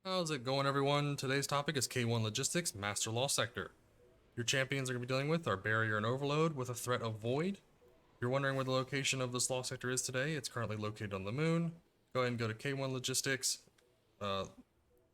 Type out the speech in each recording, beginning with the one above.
How's it going, everyone? Today's topic is K1 Logistics Master Law Sector. Your champions are going to be dealing with are Barrier and Overload with a threat of Void. If you're wondering where the location of this law sector is today, it's currently located on the moon. Go ahead and go to K1 Logistics on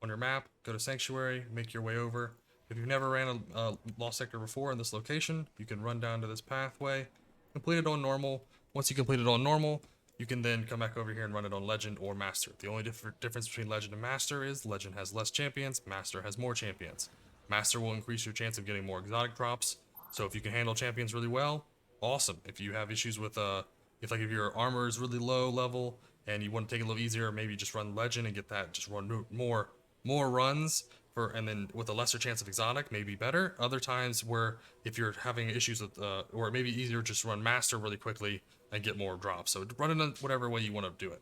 your map, go to Sanctuary, make your way over. If you've never ran a law sector before in this location, you can run down to this pathway, complete it on normal. Once you complete it on normal, you can then come back over here and run it on Legend or Master. The only difference between Legend and Master is Legend has less champions, Master has more champions. Master will increase your chance of getting more exotic drops, so if you can handle champions really well, awesome. If you have issues with, if your armor is really low level and you want to take it a little easier, maybe just run Legend and get that, just run more runs for, and then with a lesser chance of exotic, maybe better. Other times where if you're having issues with, or it may be easier just run Master really quickly and get more drops. So run it in whatever way you want to do it.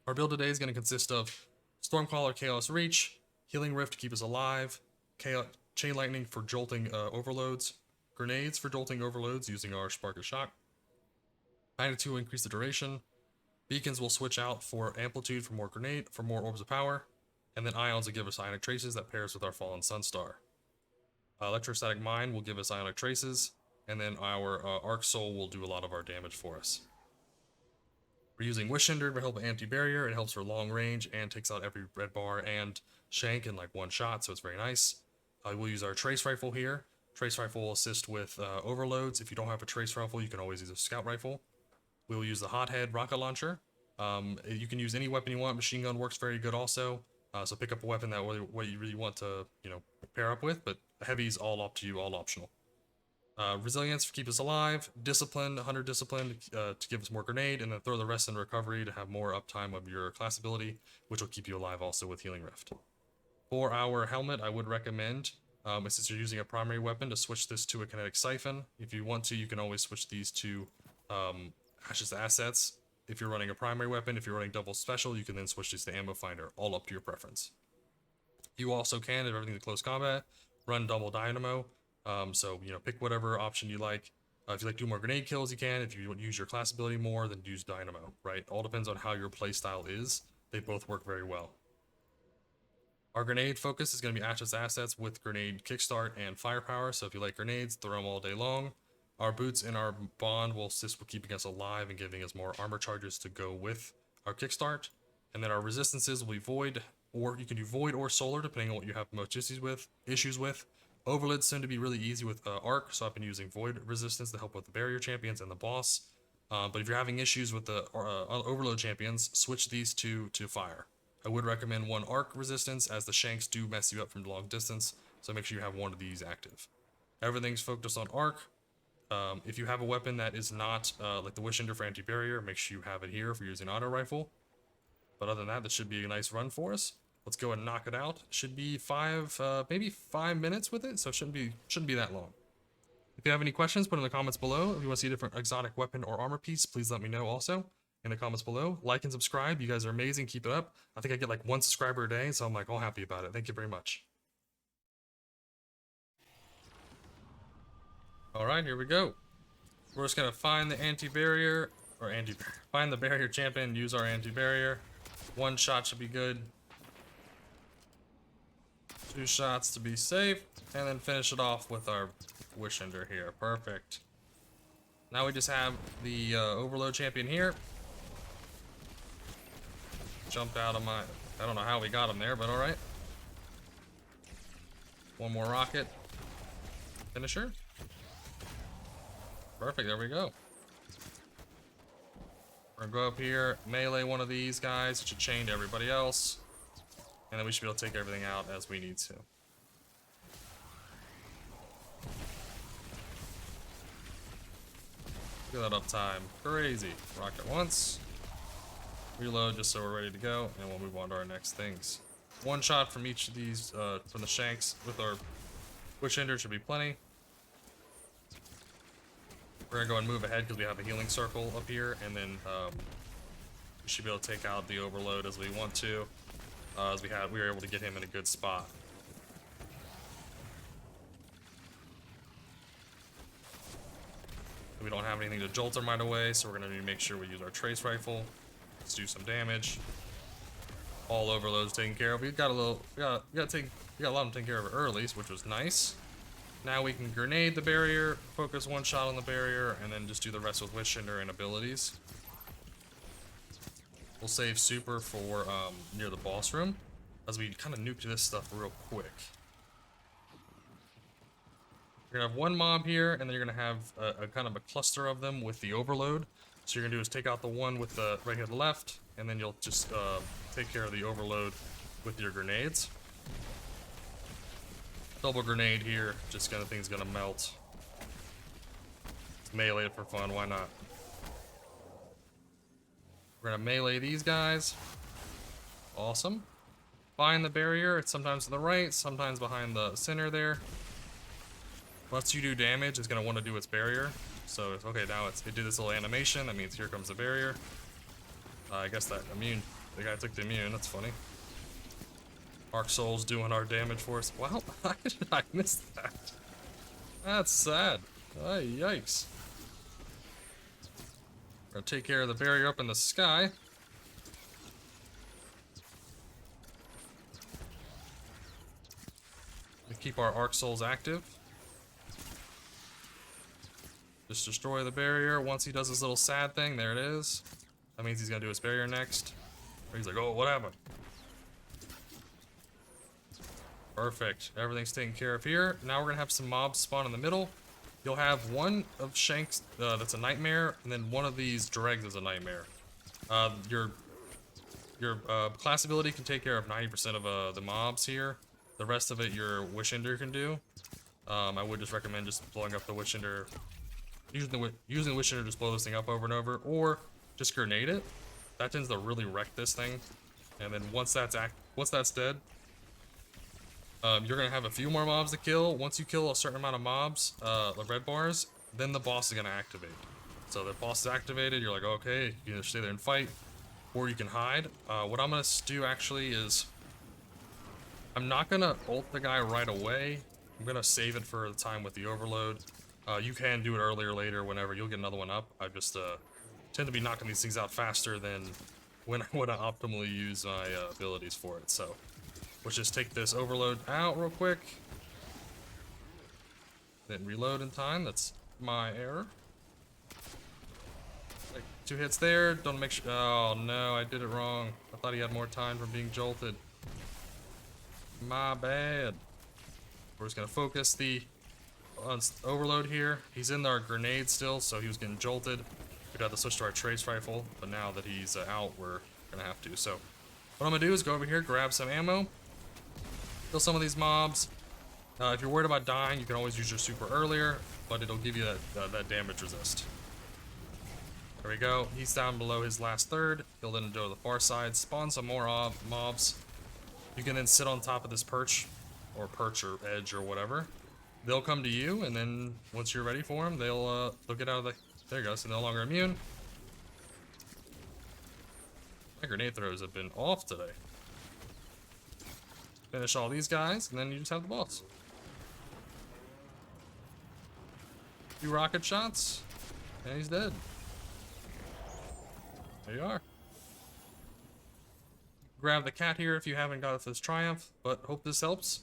Our build today is going to consist of Stormcaller Chaos Reach, Healing Rift to keep us alive, Chain Lightning for jolting overloads, Grenades for jolting overloads using our Spark of Shock, Magnitude will increase the duration, Beacons will switch out for Amplitude for more Orbs of Power, and then Ions will give us Ionic Traces that pairs with our Fallen Sunstar. Electrostatic Mine will give us Ionic Traces, and then our Arc Soul will do a lot of our damage for us. We're using Wish Hinder to help anti-barrier. It helps for long range and takes out every red bar and shank in like one shot, so it's very nice. We'll use our Trace Rifle here. Trace Rifle will assist with overloads. If you don't have a Trace Rifle, you can always use a Scout Rifle. We will use the Hothead Rocket Launcher. You can use any weapon you want. Machine Gun works very good also. So pick up a weapon that what you really want to, pair up with, but Heavy's all up to you, all optional. Resilience to keep us alive, Discipline, 100 Discipline to give us more grenade, and then throw the rest in recovery to have more uptime of your class ability, which will keep you alive also with Healing Rift. For our helmet, I would recommend, since you're using a primary weapon, to switch this to a Kinetic Siphon. If you want to, you can always switch these to Ashes Assets. If you're running a primary weapon, if you're running double special, you can then switch these to Ammo Finder, all up to your preference. You also can, if everything's close combat, run double Dynamo. So, pick whatever option you like. If you like to do more grenade kills, you can. If you want to use your class ability more, then use Dynamo, right? All depends on how your playstyle is. They both work very well. Our grenade focus is going to be Ashes Assets with grenade kickstart and firepower. So if you like grenades, throw them all day long. Our boots and our bond will assist with keeping us alive and giving us more armor charges to go with our kickstart. And then our resistances will be Void, or you can do Void or Solar depending on what you have most issues with. Overload's soon to be really easy with Arc, so I've been using Void resistance to help with the barrier champions and the boss. But if you're having issues with the Overload champions, switch these two to Fire. I would recommend one Arc resistance, as the shanks do mess you up from long distance, so make sure you have one of these active. Everything's focused on Arc. If you have a weapon that is not like the Wish Hinder for anti-barrier, make sure you have it here if you're using auto rifle. But other than that, this should be a nice run for us. Let's go and knock it out. Should be maybe 5 minutes with it, so it shouldn't be that long. If you have any questions, put in the comments below. If you want to see a different exotic weapon or armor piece, please let me know also in the comments below. Like and subscribe. You guys are amazing. Keep it up. I think I get like 1 subscriber a day, so I'm like all happy about it. Thank you very much. All right, here we go. We're just gonna find the anti-barrier find the barrier champion. Use our anti-barrier. 1 shot should be good. 2 shots to be safe, and then finish it off with our Wish Hinder here. Perfect. Now we just have the Overload champion here. Jumped out of my... I don't know how we got him there, but alright. 1 more rocket. Finisher. Perfect, there we go. We're gonna go up here, melee one of these guys, which should chain to everybody else. And then we should be able to take everything out as we need to. Look at that uptime. Crazy. Rocket once. Reload just so we're ready to go. And we'll move on to our next things. 1 shot from each of these, from the shanks with our Wish Hinder should be plenty. We're going to go and move ahead because we have a healing circle up here. And then we should be able to take out the Overload as we want to. As we were able to get him in a good spot. We don't have anything to jolt him right away, so we're going to need to make sure we use our Trace Rifle. Let's do some damage. All overloads taken care of. We got a little, we got a lot of them taken care of early, which was nice. Now we can grenade the barrier, focus one shot on the barrier, and then just do the rest with Wishender and abilities. We'll save super for near the boss room, as we kind of nuke this stuff real quick. You're gonna have one mob here, and then you're gonna have a kind of a cluster of them with the overload. So you're gonna do is take out the one with the right here to the left, and then you'll just take care of the overload with your grenades. Double grenade here, just kind of thing's gonna melt. Let's melee it for fun, why not? We're gonna melee these guys. Awesome. Find the barrier, it's sometimes to the right, sometimes behind the center there. Once you do damage, it's gonna want to do its barrier. So, okay, now it did this little animation, that means here comes the barrier. I guess that immune, the guy took the immune, that's funny. Arc Soul's doing our damage for us. Wow, how did I miss that? That's sad. Oh, yikes. We're gonna take care of the barrier up in the sky. We keep our Arc Souls active. Just destroy the barrier. Once he does his little sad thing, there it is. That means he's gonna do his barrier next. Or he's like, oh, what happened? Perfect. Everything's taken care of here. Now we're gonna have some mobs spawn in the middle. You'll have one of Shanks that's a nightmare, and then one of these dregs is a nightmare. Your class ability can take care of 90% of the mobs here. The rest of it your Wishender can do. I would just recommend just blowing up the Wishender. Using the Wishender to just blow this thing up over and over, or just grenade it. That tends to really wreck this thing. And then once that's dead, you're gonna have a few more mobs to kill. Once you kill a certain amount of mobs, the red bars, then the boss is gonna activate. So the boss is activated, you're like, okay, you can either stay there and fight, or you can hide. What I'm gonna do actually is, I'm not gonna ult the guy right away. I'm gonna save it for the time with the overload. You can do it earlier or later, whenever. You'll get another one up. I just tend to be knocking these things out faster than when I would optimally use my abilities for it. So let's just take this overload out real quick. Then reload in time. That's my error. Like 2 hits there. Don't make sure. Oh no, I did it wrong. I thought he had more time from being jolted. My bad. We're just gonna focus the overload here. He's in our grenade still, so he was getting jolted. We'd have to switch to our trace rifle, but now that he's out, we're gonna have to. So what I'm gonna do is go over here, grab some ammo, kill some of these mobs. If you're worried about dying, you can always use your super earlier, but it'll give you that damage resist. There we go. He's down below his last third. He'll then go to the far side, spawn some more mobs. You can then sit on top of this perch or edge or whatever. They'll come to you, and then once you're ready for them, they'll get out of the. There you go. So no longer immune. My grenade throws have been off today. Finish all these guys, and then you just have the boss. 2 rocket shots, and he's dead. There you are. Grab the cat here if you haven't got this triumph, but hope this helps.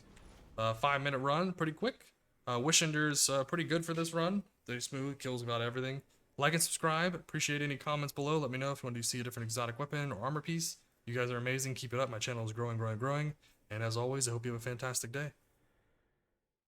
5-minute run, pretty quick. Wishender's pretty good for this run. They're smooth, kills about everything. Like and subscribe. Appreciate any comments below. Let me know if you want to see a different exotic weapon or armor piece. You guys are amazing. Keep it up. My channel is growing, growing, growing. And as always, I hope you have a fantastic day.